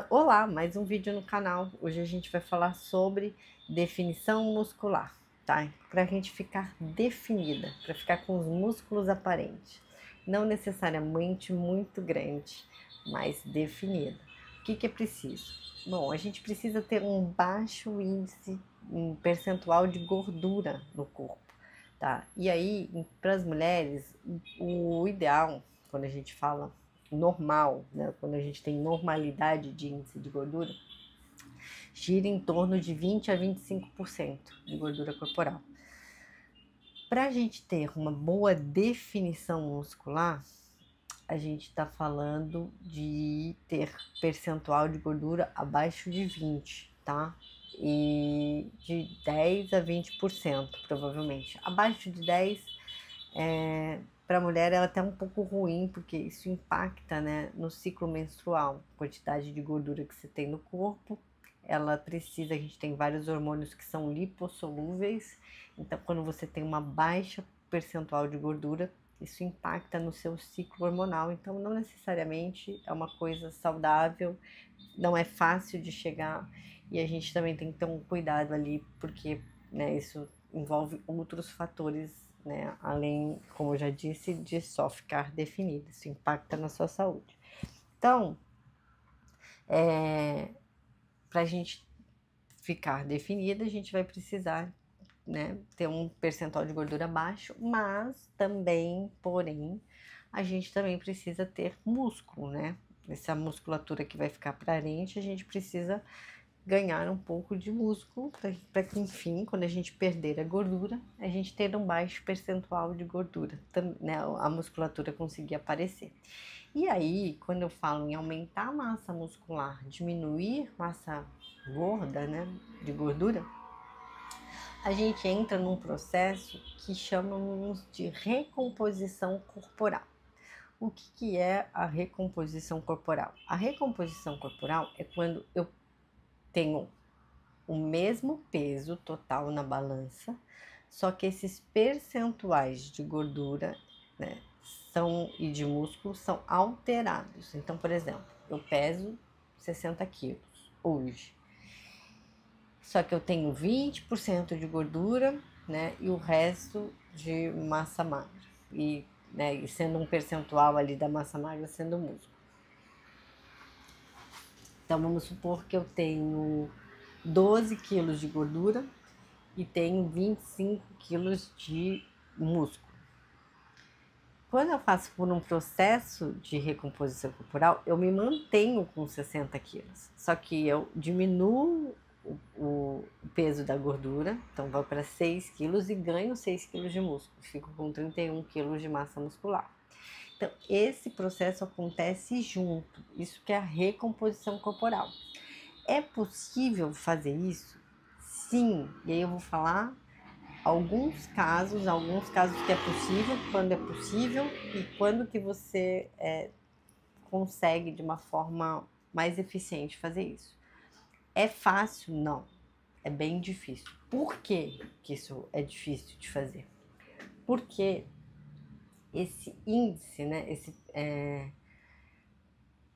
Olá, mais um vídeo no canal. Hoje a gente vai falar sobre definição muscular, tá? Para a gente ficar definida, para ficar com os músculos aparentes. Não necessariamente muito grande, mas definida. O que é preciso? Bom, a gente precisa ter um baixo índice, um percentual de gordura no corpo, tá? E aí, para as mulheres, o ideal, quando a gente fala normal, né? Quando a gente tem normalidade de índice de gordura, gira em torno de 20 a 25% de gordura corporal. Para a gente ter uma boa definição muscular, a gente está falando de ter percentual de gordura abaixo de 20, tá? E de 10 a 20%, provavelmente. Abaixo de 10, para a mulher é até um pouco ruim, porque isso impacta, né, no ciclo menstrual, quantidade de gordura que você tem no corpo. Ela precisa, a gente tem vários hormônios que são lipossolúveis, então quando você tem uma baixa percentual de gordura, isso impacta no seu ciclo hormonal, então não necessariamente é uma coisa saudável, não é fácil de chegar, e a gente também tem que ter um cuidado ali, porque, né, isso envolve outros fatores, né, além, como eu já disse, de só ficar definido, isso impacta na sua saúde. Então, para a gente ficar definida, a gente vai precisar, né, ter um percentual de gordura baixo, mas também, porém, a gente também precisa ter músculo, né? Essa musculatura que vai ficar aparente, a gente precisa ganhar um pouco de músculo para que, enfim, quando a gente perder a gordura, a gente ter um baixo percentual de gordura, né, a musculatura conseguir aparecer. E aí, quando eu falo em aumentar a massa muscular, diminuir massa gorda, né, de gordura, a gente entra num processo que chamamos de recomposição corporal. O que é a recomposição corporal? A recomposição corporal é quando eu tenho o mesmo peso total na balança, só que esses percentuais de gordura, né, e de músculo são alterados. Então, por exemplo, eu peso 60 quilos hoje, só que eu tenho 20% de gordura, né, e o resto de massa magra. E, né, e sendo um percentual ali da massa magra sendo músculo. Então, vamos supor que eu tenho 12 quilos de gordura e tenho 25 quilos de músculo. Quando eu faço por um processo de recomposição corporal, eu me mantenho com 60 quilos, só que eu diminuo o peso da gordura, então vai para 6 quilos e ganho 6 quilos de músculo, fico com 31 quilos de massa muscular. Então, esse processo acontece junto, isso que é a recomposição corporal. É possível fazer isso? Sim, e aí eu vou falar alguns casos que é possível, quando é possível e quando que você consegue de uma forma mais eficiente fazer isso. É fácil? Não. É bem difícil. Por que isso é difícil de fazer? Porque esse índice, né,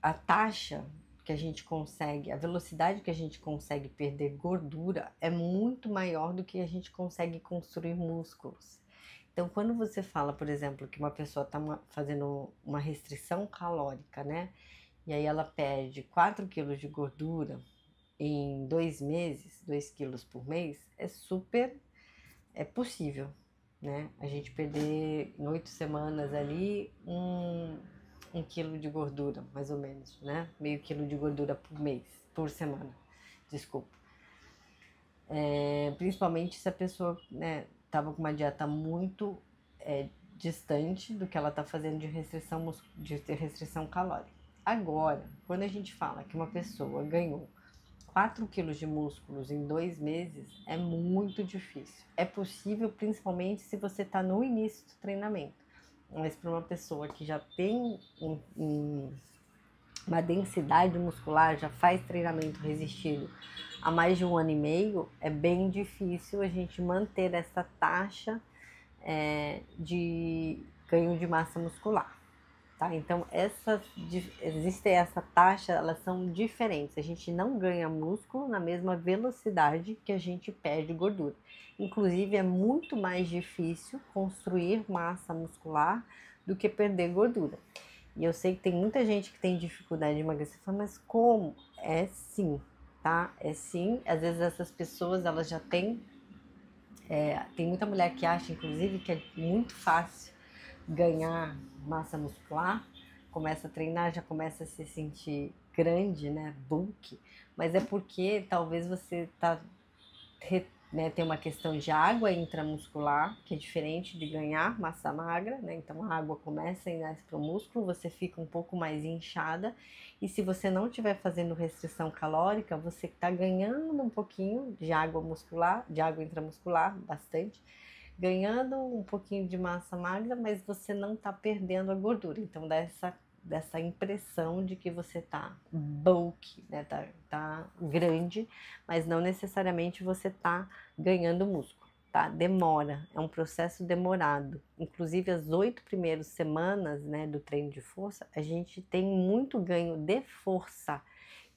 a taxa que a gente consegue, a velocidade que a gente consegue perder gordura é muito maior do que a gente consegue construir músculos. Então, quando você fala, por exemplo, que uma pessoa está fazendo uma restrição calórica, né? E aí ela perde 4 quilos de gordura em 2 meses, 2 quilos por mês, é possível, né? A gente perder em 8 semanas ali um quilo de gordura, mais ou menos, né? Meio quilo de gordura por mês, por semana, desculpa. Principalmente se a pessoa, né, tava com uma dieta muito distante do que ela tá fazendo de restrição calórica. Agora, quando a gente fala que uma pessoa ganhou 4 quilos de músculos em 2 meses, é muito difícil. É possível, principalmente se você está no início do treinamento. Mas para uma pessoa que já tem uma densidade muscular, já faz treinamento resistido há mais de 1 ano e meio, é bem difícil a gente manter essa taxa de ganho de massa muscular. tá? Então, existe essa taxa, elas são diferentes. A gente não ganha músculo na mesma velocidade que a gente perde gordura. Inclusive, é muito mais difícil construir massa muscular do que perder gordura. E eu sei que tem muita gente que tem dificuldade de emagrecer, fala, mas como? É sim, tá? É sim. Às vezes essas pessoas, elas já têm... tem muita mulher que acha, inclusive, que é muito fácil ganhar massa muscular, começa a treinar, já começa a se sentir grande, né, bulk, mas é porque talvez você tem uma questão de água intramuscular, que é diferente de ganhar massa magra, né? Então a água começa a ir para o músculo, você fica um pouco mais inchada, e se você não estiver fazendo restrição calórica, você está ganhando um pouquinho de água muscular, de água intramuscular, bastante, ganhando um pouquinho de massa magra, mas você não está perdendo a gordura. Então dá dessa impressão de que você tá bulk, né? Tá grande, mas não necessariamente você tá ganhando músculo, tá? Demora, é um processo demorado. Inclusive as 8 primeiras semanas, né, do treino de força, a gente tem muito ganho de força,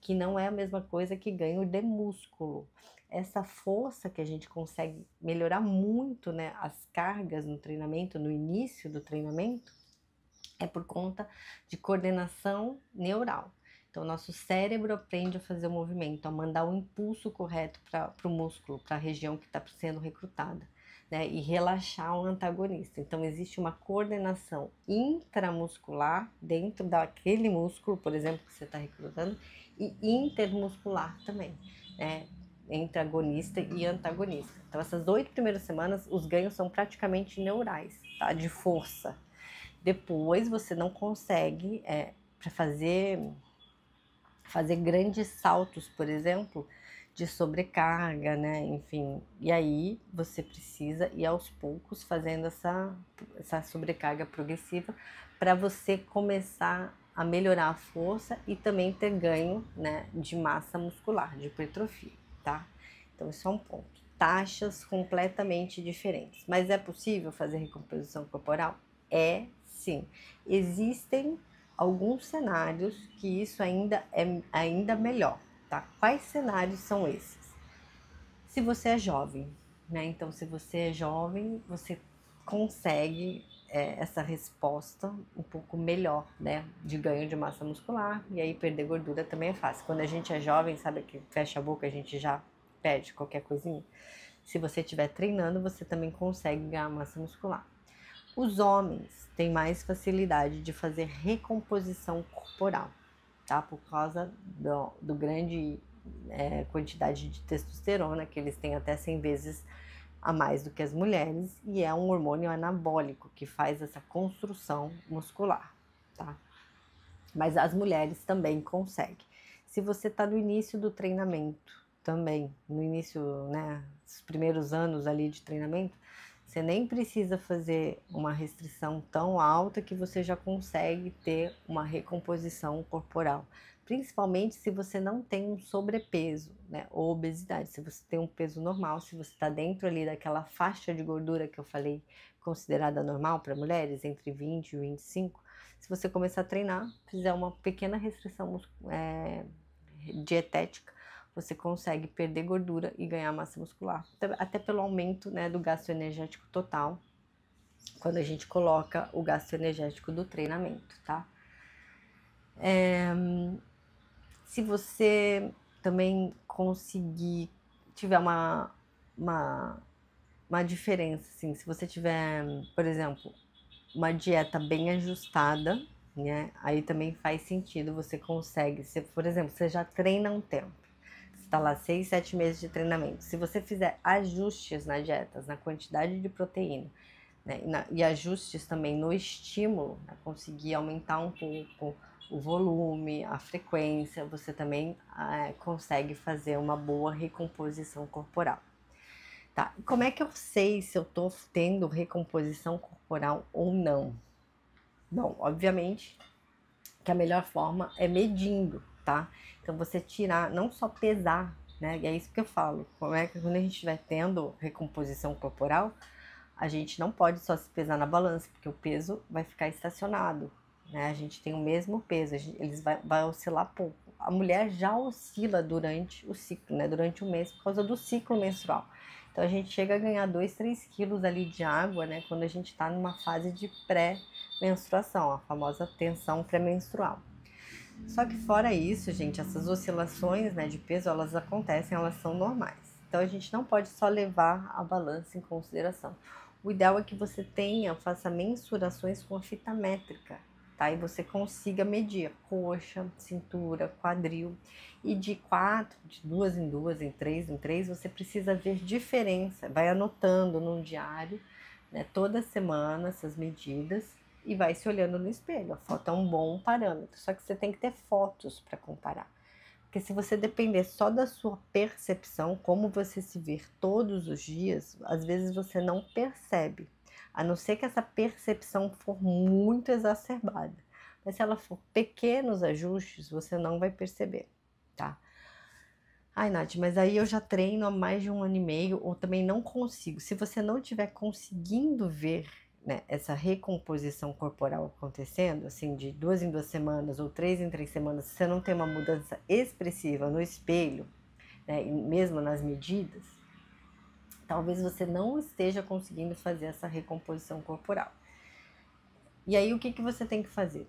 que não é a mesma coisa que ganho de músculo. Essa força que a gente consegue melhorar muito, né, as cargas no treinamento, no início do treinamento, é por conta de coordenação neural. Então, nosso cérebro aprende a fazer o movimento, a mandar o impulso correto para o músculo, para a região que está sendo recrutada, né? E relaxar o antagonista. Então, existe uma coordenação intramuscular dentro daquele músculo, por exemplo, que você está recrutando, e intermuscular também, né? Entre agonista e antagonista. Então, essas 8 primeiras semanas, os ganhos são praticamente neurais, tá? De força. Depois você não consegue, para fazer grandes saltos, por exemplo, de sobrecarga, né? Enfim, e aí você precisa ir aos poucos fazendo essa sobrecarga progressiva para você começar a melhorar a força e também ter ganho, né, de massa muscular, de hipertrofia, tá? Então, isso é um ponto. Taxas completamente diferentes. Mas é possível fazer recomposição corporal? É, sim. Existem alguns cenários que isso ainda é ainda melhor, tá? Quais cenários são esses? Se você é jovem, né? Então, se você é jovem, você consegue essa resposta um pouco melhor, né? De ganho de massa muscular, e aí perder gordura também é fácil. Quando a gente é jovem, sabe que fecha a boca, a gente já perde qualquer coisinha. Se você estiver treinando, você também consegue ganhar massa muscular. Os homens têm mais facilidade de fazer recomposição corporal, tá? Por causa do grande quantidade de testosterona, que eles têm até 100 vezes a mais do que as mulheres, e é um hormônio anabólico que faz essa construção muscular, tá? Mas as mulheres também conseguem. Se você está no início do treinamento, também, no início, né, os primeiros anos ali de treinamento, você nem precisa fazer uma restrição tão alta que você já consegue ter uma recomposição corporal. Principalmente se você não tem um sobrepeso, né, ou obesidade. Se você tem um peso normal, se você está dentro ali daquela faixa de gordura que eu falei, considerada normal para mulheres, entre 20 e 25, se você começar a treinar, fizer uma pequena restrição dietética, você consegue perder gordura e ganhar massa muscular, até pelo aumento, né, do gasto energético total, quando a gente coloca o gasto energético do treinamento, tá? Se você também conseguir, tiver uma diferença, assim, se você tiver, por exemplo, uma dieta bem ajustada, né? Aí também faz sentido, você consegue. Se, por exemplo, você já treina um tempo, você está lá 6, 7 meses de treinamento. Se você fizer ajustes na dieta, na quantidade de proteína, né? E ajustes também no estímulo, né? Conseguir aumentar um pouco o volume, a frequência, você também consegue fazer uma boa recomposição corporal. Tá, como é que eu sei se eu tô tendo recomposição corporal ou não? Bom, obviamente que a melhor forma é medindo, tá? Então você tirar, não só pesar, né? E é isso que eu falo. Como é que quando a gente estiver tendo recomposição corporal, a gente não pode só se pesar na balança, porque o peso vai ficar estacionado, né? A gente tem o mesmo peso, eles vai oscilar pouco. A mulher já oscila durante o ciclo, né? Durante o mês, por causa do ciclo menstrual. Então a gente chega a ganhar 2, 3 quilos ali de água, né? Quando a gente está numa fase de pré-menstruação, a famosa tensão pré-menstrual. Só que fora isso, gente, essas oscilações, né, de peso, elas acontecem, elas são normais. Então a gente não pode só levar a balança em consideração. O ideal é que você faça mensurações com a fita métrica, tá? E você consiga medir coxa, cintura, quadril. E de 2 em 2, em 3 em 3, você precisa ver diferença. Vai anotando num diário, né, toda semana essas medidas e vai se olhando no espelho. A foto é um bom parâmetro, só que você tem que ter fotos para comparar. Porque se você depender só da sua percepção, como você se vê todos os dias, às vezes você não percebe. A não ser que essa percepção for muito exacerbada. Mas se ela for pequenos ajustes, você não vai perceber, tá? Ai, Nath, mas aí eu já treino há mais de 1 ano e meio, ou também não consigo. Se você não estiver conseguindo ver, né, essa recomposição corporal acontecendo, assim, de 2 em 2 semanas ou 3 em 3 semanas, se você não tem uma mudança expressiva no espelho, né, e mesmo nas medidas, talvez você não esteja conseguindo fazer essa recomposição corporal. E aí, o que que você tem que fazer?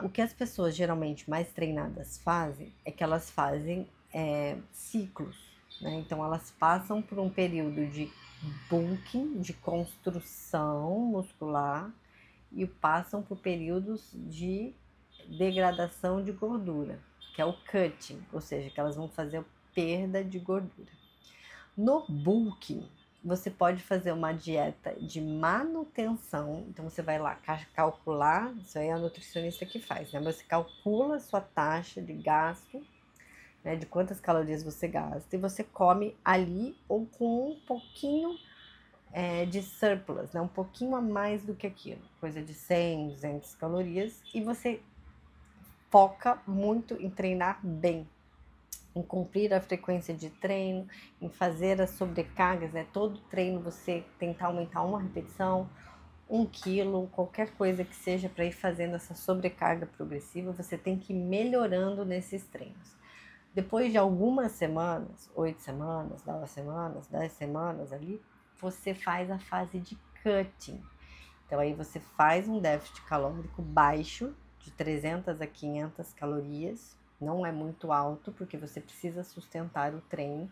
O que as pessoas geralmente mais treinadas fazem é que elas fazem ciclos, né? Então elas passam por um período de bulking, de construção muscular, e passam por períodos de degradação de gordura, que é o cutting, ou seja, que elas vão fazer perda de gordura. No bulking, você pode fazer uma dieta de manutenção, então você vai lá calcular, isso aí é a nutricionista que faz, né? Você calcula a sua taxa de gasto, né, de quantas calorias você gasta, e você come ali ou com um pouquinho de surplus, né? Um pouquinho a mais do que aquilo, coisa de 100, 200 calorias, e você foca muito em treinar bem, em cumprir a frequência de treino, em fazer as sobrecargas, né? Todo treino você tentar aumentar uma repetição, 1 quilo, qualquer coisa que seja para ir fazendo essa sobrecarga progressiva, você tem que ir melhorando nesses treinos. Depois de algumas semanas, 8 semanas, 9 semanas, 10 semanas ali, você faz a fase de cutting. Então aí você faz um déficit calórico baixo, de 300 a 500 calorias, não é muito alto, porque você precisa sustentar o treino,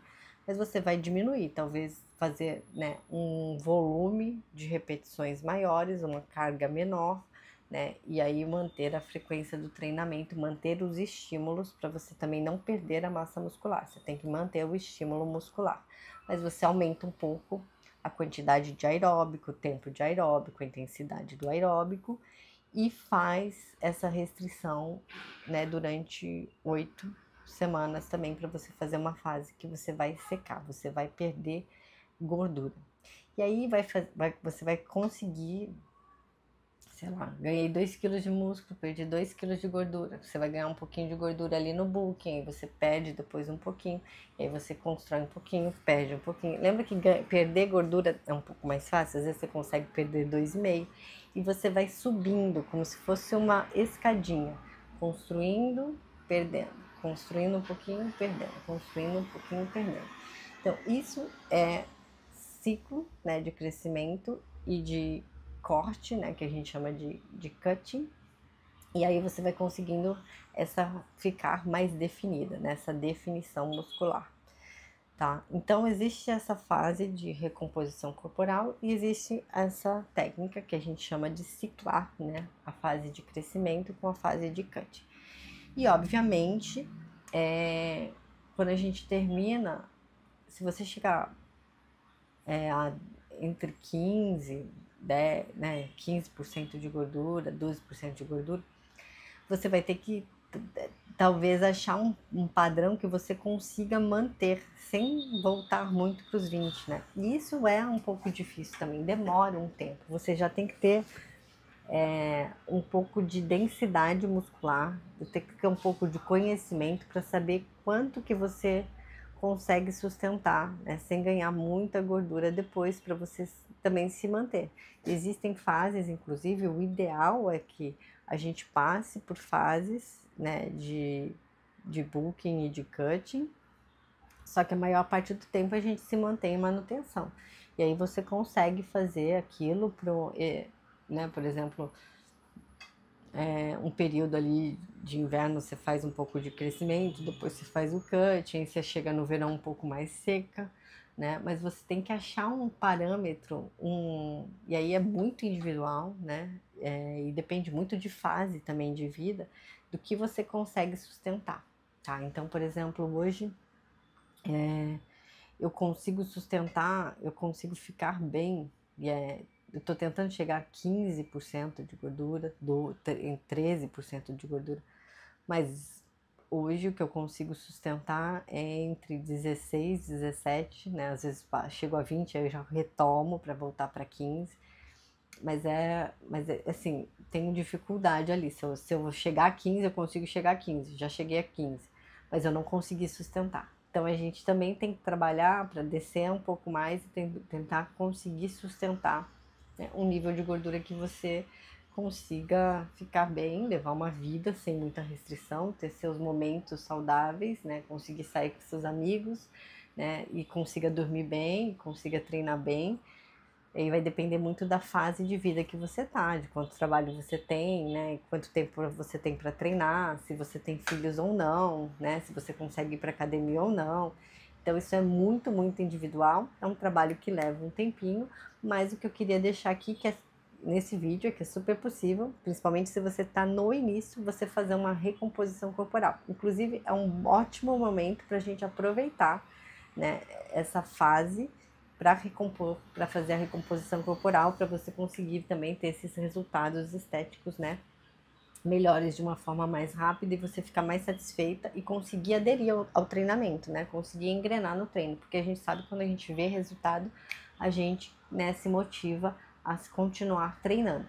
mas você vai diminuir, talvez fazer, né, um volume de repetições maiores, uma carga menor, né, e aí manter a frequência do treinamento, manter os estímulos, para você também não perder a massa muscular, você tem que manter o estímulo muscular, mas você aumenta um pouco a quantidade de aeróbico, o tempo de aeróbico, a intensidade do aeróbico, e faz essa restrição, né, durante 8 semanas também, para você fazer uma fase que você vai secar, você vai perder gordura. E aí você vai conseguir, sei lá, ganhei 2 quilos de músculo, perdi 2 quilos de gordura. Você vai ganhar um pouquinho de gordura ali no bulking, aí você perde depois um pouquinho, e aí você constrói um pouquinho, perde um pouquinho. Lembra que perder gordura é um pouco mais fácil? Às vezes você consegue perder 2,5 e você vai subindo como se fosse uma escadinha, construindo, perdendo, construindo um pouquinho, perdendo, construindo um pouquinho, perdendo. Então, isso é ciclo, né, de crescimento e de corte, né, que a gente chama de cutting, e aí você vai conseguindo ficar mais definida, né, essa definição muscular, tá? Então existe essa fase de recomposição corporal e existe essa técnica que a gente chama de ciclar, né, a fase de crescimento com a fase de cutting. E obviamente, quando a gente termina, se você chegar entre 15% de gordura, 12% de gordura, você vai ter que talvez achar um padrão que você consiga manter sem voltar muito para os 20, né? E isso é um pouco difícil também, demora um tempo. Você já tem que ter um pouco de densidade muscular, tem que ter um pouco de conhecimento para saber quanto que você consegue sustentar, né, sem ganhar muita gordura depois, para você também se manter. Existem fases, inclusive, o ideal é que a gente passe por fases, né, de bulking e de cutting, só que a maior parte do tempo a gente se mantém em manutenção. E aí você consegue fazer aquilo né, por exemplo, um período ali de inverno você faz um pouco de crescimento, depois você faz o cutting, você chega no verão um pouco mais seca, né? Mas você tem que achar um parâmetro, e aí é muito individual, né? E depende muito de fase também de vida, do que você consegue sustentar, tá? Então, por exemplo, hoje eu consigo sustentar, eu consigo ficar bem, eu tô tentando chegar a 15% de gordura, em 13% de gordura, mas hoje o que eu consigo sustentar é entre 16 e 17, né? Às vezes chego a 20, aí eu já retomo para voltar para 15, mas assim, tenho dificuldade ali. Se eu chegar a 15, eu consigo chegar a 15, já cheguei a 15, mas eu não consegui sustentar. Então a gente também tem que trabalhar para descer um pouco mais e tentar conseguir sustentar, né, um nível de gordura que você consiga ficar bem, levar uma vida sem muita restrição, ter seus momentos saudáveis, né, conseguir sair com seus amigos, né, e consiga dormir bem, consiga treinar bem. Aí vai depender muito da fase de vida que você tá, de quanto trabalho você tem, né? Quanto tempo você tem para treinar, se você tem filhos ou não, né? Se você consegue ir para academia ou não. Então isso é muito, muito individual. É um trabalho que leva um tempinho, mas o que eu queria deixar aqui que nesse vídeo é que é super possível, principalmente se você está no início, você fazer uma recomposição corporal. Inclusive é um ótimo momento para a gente aproveitar, né, essa fase para recompor, para fazer a recomposição corporal, para você conseguir também ter esses resultados estéticos, né, melhores de uma forma mais rápida e você ficar mais satisfeita e conseguir aderir ao treinamento, né, conseguir engrenar no treino, porque a gente sabe que quando a gente vê resultado, a gente, né, se motiva a continuar treinando.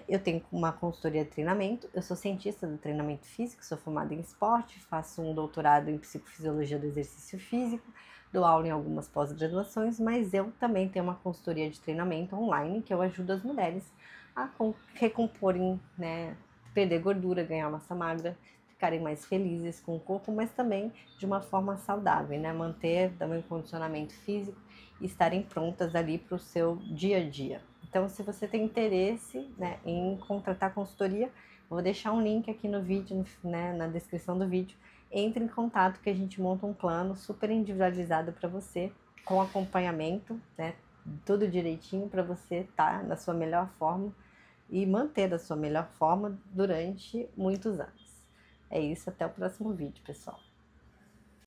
Eu tenho uma consultoria de treinamento, eu sou cientista do treinamento físico, sou formada em esporte, faço um doutorado em psicofisiologia do exercício físico, dou aula em algumas pós-graduações, mas eu também tenho uma consultoria de treinamento online que eu ajudo as mulheres a recomporem, né, perder gordura, ganhar massa magra, ficarem mais felizes com o corpo, mas também de uma forma saudável, né, manter também o condicionamento físico e estarem prontas ali para o seu dia a dia. Então, se você tem interesse, né, em contratar consultoria, vou deixar um link aqui no vídeo, né, na descrição do vídeo. Entre em contato que a gente monta um plano super individualizado para você, com acompanhamento, né, tudo direitinho para você estar na sua melhor forma e manter a sua melhor forma durante muitos anos. É isso, até o próximo vídeo, pessoal.